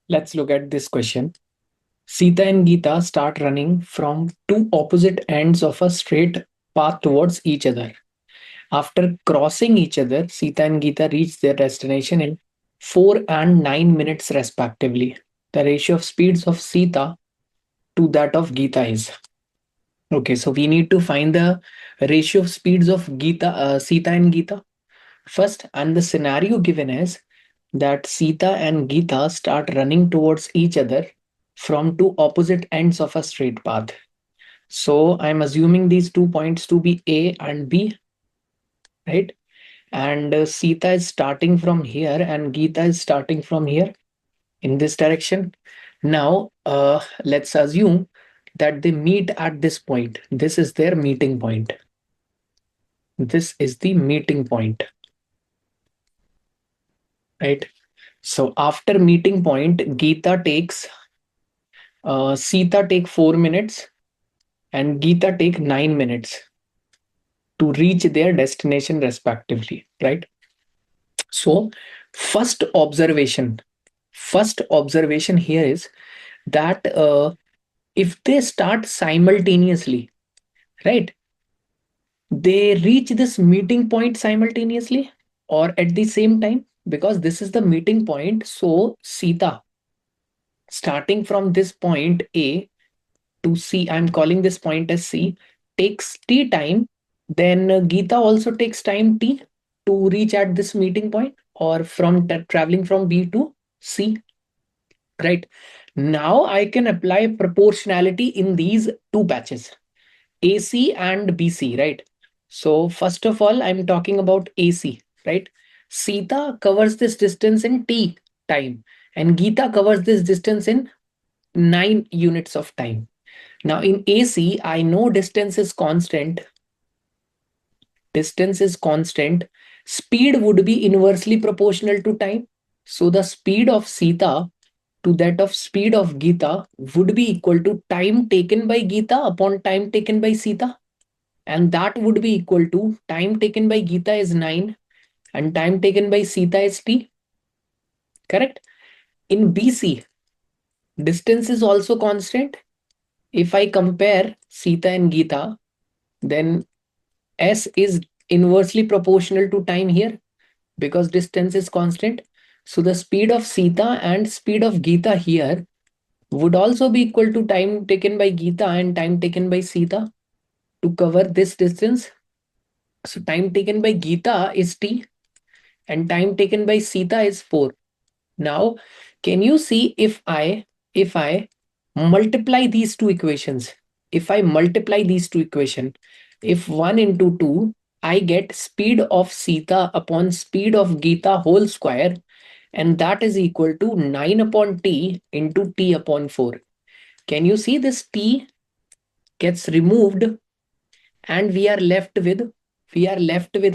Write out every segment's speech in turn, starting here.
Let's look at this question. Sita and Geeta start running from two opposite ends of a straight path towards each other. After crossing each other, Sita and Geeta reach their destination in 4 and 9 minutes respectively. The ratio of speeds of Sita to that of Geeta is. Okay, so we need to find the ratio of speeds of Sita and Geeta first, and the scenario given is that Sita and Geeta start running towards each other from two opposite ends of a straight path. So I'm assuming these 2 points to be A and B, right? And Sita is starting from here and Geeta is starting from here in this direction. Now, let's assume that they meet at this point. This is their meeting point. This is the meeting point, right? So after meeting point, Sita take 4 minutes and Geeta take 9 minutes to reach their destination respectively, right? So first observation here is that if they start simultaneously, right, they reach this meeting point simultaneously or at the same time, because this is the meeting point. So Sita starting from this point A to C, I'm calling this point as C, takes T time. Then Geeta also takes time T to reach at this meeting point, or from traveling from B to C, right? Now I can apply proportionality in these two batches, AC and BC, right? So first of all, I'm talking about AC, right? Sita covers this distance in T time and Geeta covers this distance in 9 units of time. Now in AC, I know distance is constant. Distance is constant. Speed would be inversely proportional to time. So the speed of Sita to that of speed of Geeta would be equal to time taken by Geeta upon time taken by Sita. And that would be equal to time taken by Geeta is 9 and time taken by Sita is T. Correct? In BC, distance is also constant. If I compare Sita and Geeta, then S is inversely proportional to time here because distance is constant. So the speed of Sita and speed of Geeta here would also be equal to time taken by Geeta and time taken by Sita to cover this distance. So time taken by Geeta is T and time taken by Sita is 4. Now, can you see if I multiply these two equations, if I multiply these two equations, if 1 into 2, I get speed of Sita upon speed of Geeta whole square, and that is equal to 9 upon T into T upon 4. Can you see this T gets removed and we are left with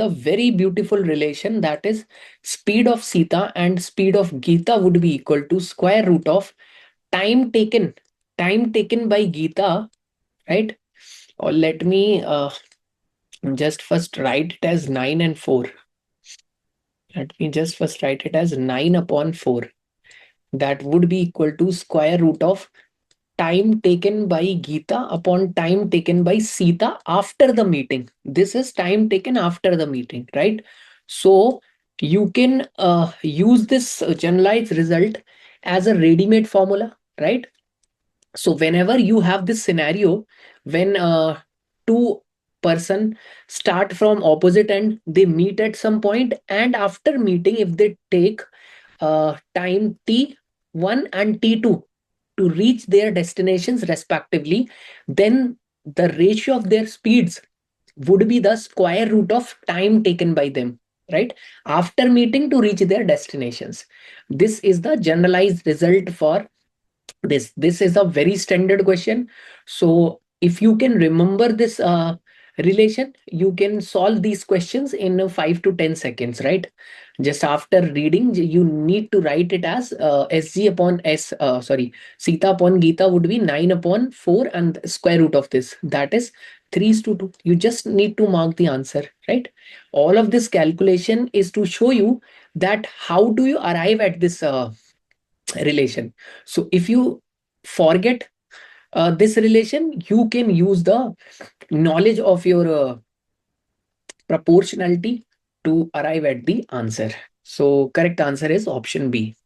a very beautiful relation, that is speed of Sita and speed of Geeta would be equal to square root of time taken by Geeta, right? Or let me just first write it as 9 and 4. Let me just first write it as 9 upon 4. That would be equal to square root of time taken by Geeta upon time taken by Sita after the meeting. This is time taken after the meeting, right? So you can use this generalized result as a ready-made formula, right? So whenever you have this scenario, when two person start from opposite end, they meet at some point, and after meeting, if they take time t1 and t2 to reach their destinations respectively, then the ratio of their speeds would be the square root of time taken by them, right, after meeting to reach their destinations. This is the generalized result for this is a very standard question. So if you can remember this relation, you can solve these questions in 5 to 10 seconds, right? Just after reading, you need to write it as sg upon s sorry, Sita upon Geeta would be 9 upon 4 and square root of this, that is 3:2. You just need to mark the answer, right? All of this calculation is to show you that how do you arrive at this relation. So if you forget this relation, you can use the knowledge of your proportionality to arrive at the answer. So correct answer is option B.